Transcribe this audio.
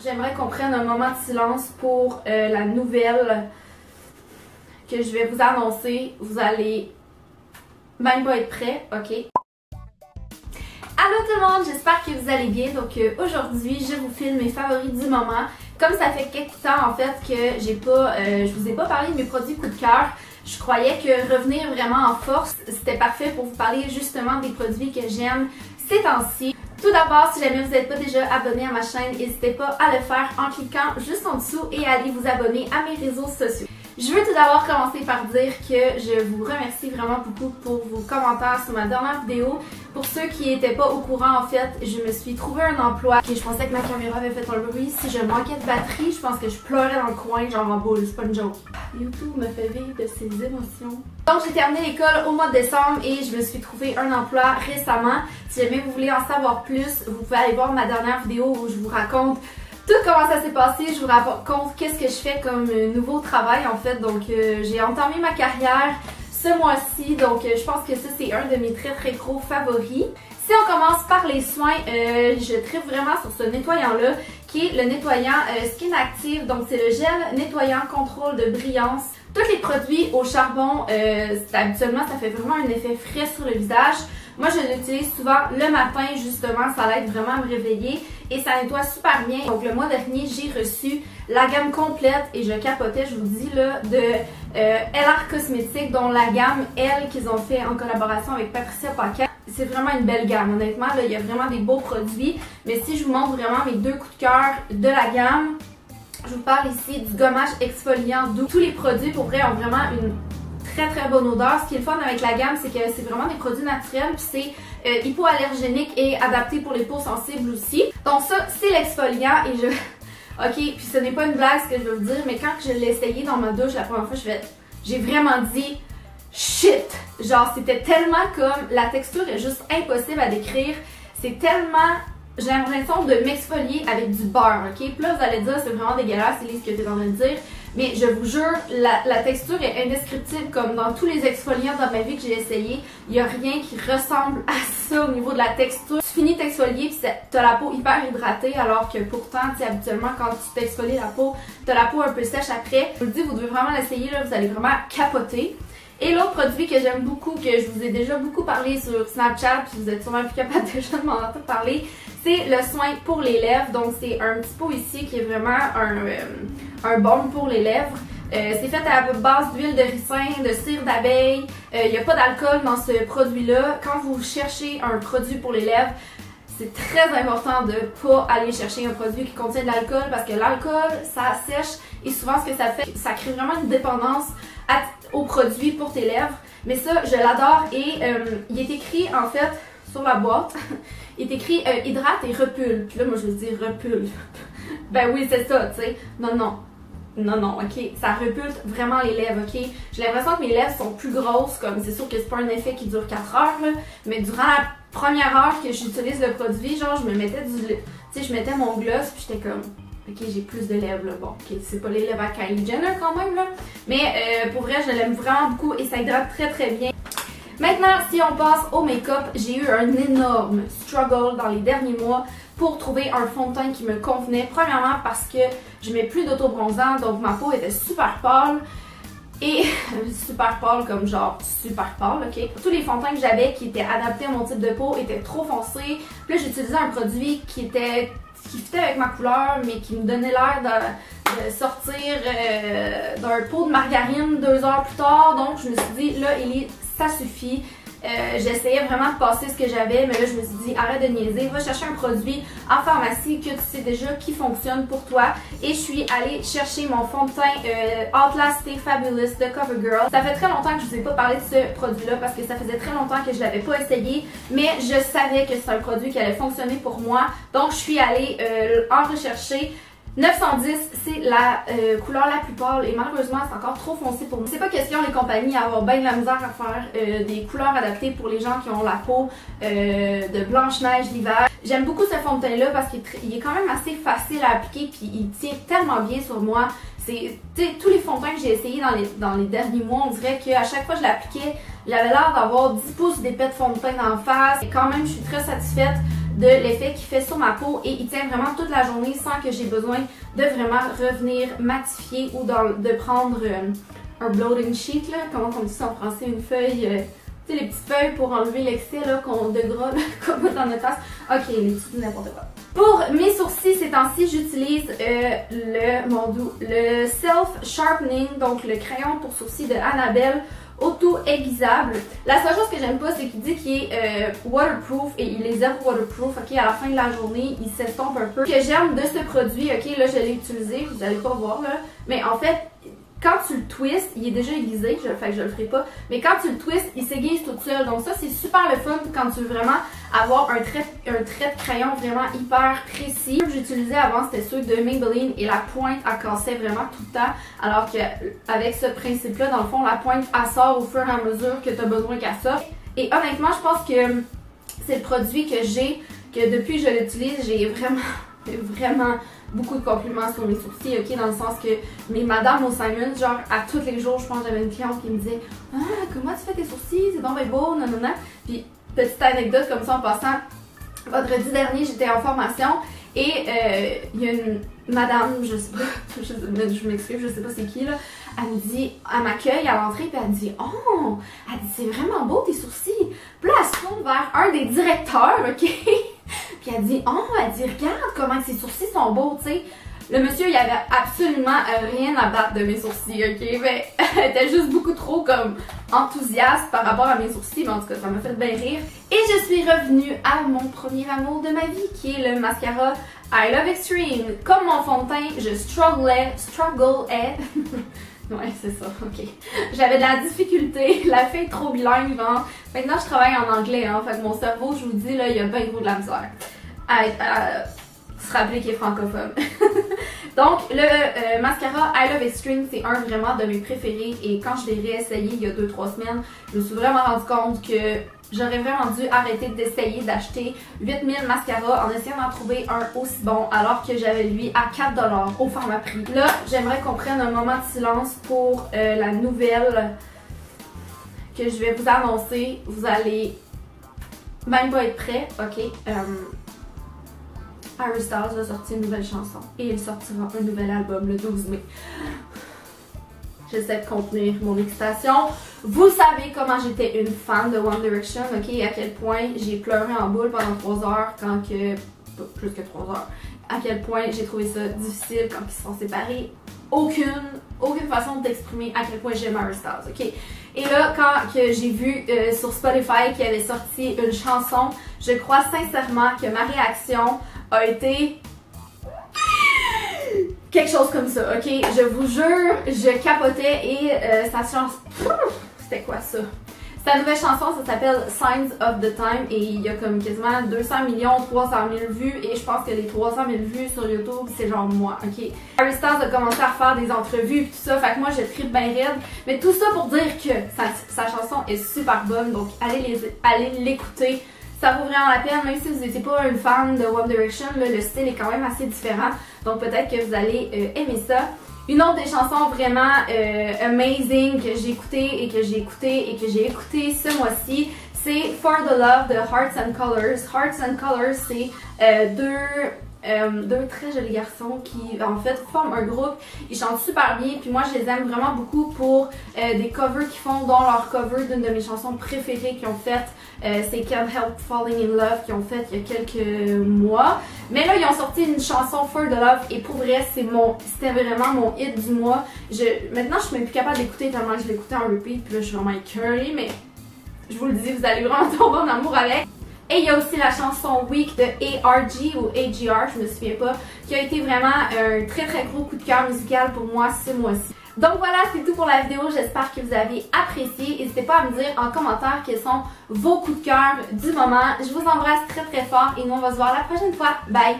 j'aimerais qu'on prenne un moment de silence pour la nouvelle que je vais vous annoncer. Vous allez même pas être prêts, ok? Allô tout le monde, j'espère que vous allez bien. Donc aujourd'hui, je vous filme mes favoris du moment. Comme ça fait quelques temps en fait que je vous ai pas parlé de mes produits coup de cœur, je croyais que revenir vraiment en force, c'était parfait pour vous parler justement des produits que j'aime ces temps-ci. Tout d'abord, si jamais vous n'êtes pas déjà abonné à ma chaîne, n'hésitez pas à le faire en cliquant juste en dessous et à aller vous abonner à mes réseaux sociaux. Je veux tout d'abord commencer par dire que je vous remercie vraiment beaucoup pour vos commentaires sur ma dernière vidéo. Pour ceux qui n'étaient pas au courant, en fait, je me suis trouvé un emploi et je pensais que ma caméra avait fait un bruit. Si je manquais de batterie, je pense que je pleurais dans le coin, genre en boule, c'est pas une joke. YouTube me fait vivre de ses émotions. Donc j'ai terminé l'école au mois de décembre et je me suis trouvé un emploi récemment. Si jamais vous voulez en savoir plus, vous pouvez aller voir ma dernière vidéo où je vous raconte tout comment ça s'est passé, je vous raconte qu'est-ce que je fais comme nouveau travail en fait. Donc j'ai entamé ma carrière ce mois-ci, donc je pense que ça c'est un de mes très gros favoris. Si on commence par les soins, je tripe vraiment sur ce nettoyant-là qui est le nettoyant Skin Active. Donc c'est le gel nettoyant contrôle de brillance. Tous les produits au charbon, habituellement ça fait vraiment un effet frais sur le visage. Moi, je l'utilise souvent le matin, justement, ça l'aide vraiment à me réveiller et ça nettoie super bien. Donc, le mois dernier, j'ai reçu la gamme complète et je capotais, je vous dis, là, de LR Cosmétiques, dont la gamme, elle, qu'ils ont fait en collaboration avec Patricia Paquin. C'est vraiment une belle gamme, honnêtement, là, il y a vraiment des beaux produits. Mais si je vous montre vraiment mes deux coups de cœur de la gamme, je vous parle ici du gommage exfoliant doux. Tous les produits, pour vrai, ont vraiment une très bonne odeur. Ce qui est le fun avec la gamme, c'est que c'est vraiment des produits naturels, puis c'est hypoallergénique et adapté pour les peaux sensibles aussi. Donc ça, c'est l'exfoliant et je... Ok, puis ce n'est pas une blague ce que je veux vous dire, mais quand je l'ai essayé dans ma douche la première fois, j'ai vraiment dit shit! Genre, c'était tellement comme... La texture est juste impossible à décrire. C'est tellement... J'ai l'impression de m'exfolier avec du beurre, ok? Puis là, vous allez dire, c'est vraiment dégueulasse, c'est ce que tu es en train de dire. Mais je vous jure, la texture est indescriptible comme dans tous les exfoliants dans ma vie que j'ai essayé. Il n'y a rien qui ressemble à ça au niveau de la texture. Tu finis t'exfolier puis tu as la peau hyper hydratée alors que pourtant, habituellement, quand tu t'exfolies la peau, tu as la peau un peu sèche après. Je vous le dis, vous devez vraiment l'essayer, là, vous allez vraiment capoter. Et l'autre produit que j'aime beaucoup, que je vous ai déjà beaucoup parlé sur Snapchat, puis vous êtes sûrement plus capable déjà de m'en entendre parler, c'est le soin pour les lèvres. Donc c'est un petit pot ici qui est vraiment un baume pour les lèvres. C'est fait à base d'huile de ricin, de cire d'abeille. Il n'y a pas d'alcool dans ce produit-là. Quand vous cherchez un produit pour les lèvres, c'est très important de ne pas aller chercher un produit qui contient de l'alcool parce que l'alcool, ça sèche et souvent ce que ça fait, ça crée vraiment une dépendance au produit pour tes lèvres. Mais ça, je l'adore et il est écrit en fait sur la boîte, il est écrit hydrate et repulpe. Puis là, moi je dis repulpe. Ben oui, c'est ça, tu sais. Non, ok. Ça repulpe vraiment les lèvres, ok. J'ai l'impression que mes lèvres sont plus grosses, comme c'est sûr que c'est pas un effet qui dure 4 heures, là, mais durant la première heure que j'utilise le produit, genre je me mettais tu sais, je mettais mon gloss puis j'étais comme, ok, j'ai plus de lèvres là. Bon, ok, c'est pas les lèvres à Kylie Jenner quand même là, mais pour vrai, je l'aime vraiment beaucoup et ça hydrate très bien. Maintenant, si on passe au make-up, j'ai eu un énorme struggle dans les derniers mois pour trouver un fond de teint qui me convenait. Premièrement parce que je mets plus d'autobronzant, donc ma peau était super pâle. Et super pâle comme genre super pâle, ok? Tous les fonds de teint que j'avais qui étaient adaptés à mon type de peau étaient trop foncés. Puis là, j'utilisais un produit qui fitait avec ma couleur, mais qui me donnait l'air de sortir d'un pot de margarine 2 heures plus tard. Donc, je me suis dit, là, Ellie, ça suffit. J'essayais vraiment de passer ce que j'avais, mais là je me suis dit arrête de niaiser, va chercher un produit en pharmacie que tu sais déjà qui fonctionne pour toi. Et je suis allée chercher mon fond de teint Outlast Stay Fabulous de CoverGirl. Ça fait très longtemps que je vous ai pas parlé de ce produit là parce que ça faisait très longtemps que je l'avais pas essayé, mais je savais que c'est un produit qui allait fonctionner pour moi, donc je suis allée en rechercher. 910, c'est la couleur la plus pâle et malheureusement c'est encore trop foncé pour moi. C'est pas question les compagnies à avoir bien de la misère à faire des couleurs adaptées pour les gens qui ont la peau de Blanche-Neige l'hiver. J'aime beaucoup ce fond de teint là parce qu'il est quand même assez facile à appliquer puis il tient tellement bien sur moi. C'est tous les fonds de teint que j'ai essayé dans les derniers mois, on dirait qu'à chaque fois que je l'appliquais, j'avais l'air d'avoir 10 pouces d'épais de fond de teint en face. Et quand même, je suis très satisfaite. de l'effet qu'il fait sur ma peau et il tient vraiment toute la journée sans que j'ai besoin de vraiment revenir matifier ou de prendre un blotting sheet, là, comment on dit ça en français, une feuille, tu sais les petites feuilles pour enlever l'excès de gras qu'on a dans notre face. Ok, les petits n'importe quoi. Pour mes sourcils, ces temps-ci, j'utilise le Self Sharpening, donc le crayon pour sourcils de Annabelle, auto-aiguisable. La seule chose que j'aime pas, c'est qu'il dit qu'il est waterproof et il est zéro waterproof. Ok, à la fin de la journée, il s'estompe un peu. Ce que j'aime de ce produit, ok, là je l'ai utilisé, vous allez pas voir là, mais en fait, quand tu le twists, il est déjà aiguisé, fait que je le ferai pas, mais quand tu le twists, il s'aiguise tout seul. Donc ça, c'est super le fun quand tu veux vraiment avoir un trait de crayon vraiment hyper précis. Ce que j'utilisais avant, c'était ceux de Maybelline et la pointe, elle cassait vraiment tout le temps. Alors qu'avec ce principe-là, dans le fond, la pointe, elle sort au fur et à mesure que tu as besoin qu'elle sorte. Et honnêtement, je pense que c'est le produit que depuis que je l'utilise, j'ai vraiment beaucoup de compliments sur mes sourcils, ok, dans le sens que mes madames au Simon, genre à tous les jours, je pense que j'avais une cliente qui me disait « Ah, comment tu fais tes sourcils? C'est donc bien beau, nanana. » Puis, petite anecdote comme ça en passant, vendredi dernier, j'étais en formation et il y a une madame, je sais pas, je m'excuse, je sais pas c'est qui là, elle m'accueille à l'entrée puis elle me dit « Oh! » Elle dit « C'est vraiment beau tes sourcils. » Puis là, elle se tourne vers un des directeurs, ok? Puis elle dit « Oh! » Elle dit « Regarde comment ses sourcils sont beaux, tu sais. » Le monsieur, il avait absolument rien à battre de mes sourcils, ok? Mais elle était juste beaucoup trop comme enthousiaste par rapport à mes sourcils, mais en tout cas, ça m'a fait bien rire. Et je suis revenue à mon premier amour de ma vie, qui est le mascara I Love Extreme. Comme mon fond de teint, je strugglais. Ouais, c'est ça, ok. J'avais de la difficulté, la fille est trop bilingue, hein. Maintenant, je travaille en anglais, hein, fait que mon cerveau, je vous dis, là, il y a bien gros de la misère à se rappeler qu'il est francophone. Donc, le mascara I Love Extreme, c'est un vraiment de mes préférés et quand je l'ai réessayé il y a 2-3 semaines, je me suis vraiment rendu compte que j'aurais vraiment dû arrêter d'essayer d'acheter 8000 mascaras en essayant d'en trouver un aussi bon alors que j'avais lui à 4$ au Pharmaprix. Là, j'aimerais qu'on prenne un moment de silence pour la nouvelle que je vais vous annoncer. Vous allez même pas être prêts, ok? Harry Styles a sorti une nouvelle chanson et il sortira un nouvel album le 12 mai. J'essaie de contenir mon excitation. Vous savez comment j'étais une fan de One Direction, ok? À quel point j'ai pleuré en boule pendant 3 heures quand que... plus que 3 heures. À quel point j'ai trouvé ça difficile quand ils se sont séparés. Aucune façon d'exprimer à quel point j'aime Harry Styles, ok? Et là, quand j'ai vu sur Spotify qu'il avait sorti une chanson, je crois sincèrement que ma réaction a été quelque chose comme ça, ok? Je vous jure, je capotais et sa chanson... C'était quoi ça? Sa nouvelle chanson, ça s'appelle Signs of the Time et il y a comme quasiment 200 300 000 vues et je pense que les 300 000 vues sur YouTube, c'est genre moi, ok? Harry Styles a commencé à faire des entrevues et tout ça, fait que moi je tripe bien raide, mais tout ça pour dire que sa chanson est super bonne, donc allez l'écouter. Ça vaut vraiment la peine, même si vous n'étiez pas une fan de One Direction, là, le style est quand même assez différent, donc peut-être que vous allez aimer ça. Une autre des chansons vraiment amazing que j'ai écouté et que j'ai écouté ce mois-ci, c'est For the Love de Hearts and Colors. Hearts and Colors, c'est deux très jolis garçons qui en fait forment un groupe. Ils chantent super bien puis moi je les aime vraiment beaucoup pour des covers qu'ils font, dont leur cover d'une de mes chansons préférées qu'ils ont fait, c'est Can't Help Falling in Love qu'ils ont fait il y a quelques mois. Mais là ils ont sorti une chanson For the Love et pour vrai c'était vraiment mon hit du mois. Maintenant je suis même plus capable d'écouter tellement je l'écoutais en repeat puis là je suis vraiment écœurée, mais je vous le dis, vous allez vraiment tomber en amour avec. Et il y a aussi la chanson Weak de ARG ou AGR, je me souviens pas, qui a été vraiment un très gros coup de cœur musical pour moi ce mois-ci. Donc voilà, c'est tout pour la vidéo, j'espère que vous avez apprécié. N'hésitez pas à me dire en commentaire quels sont vos coups de cœur du moment. Je vous embrasse très fort et nous on va se voir la prochaine fois. Bye!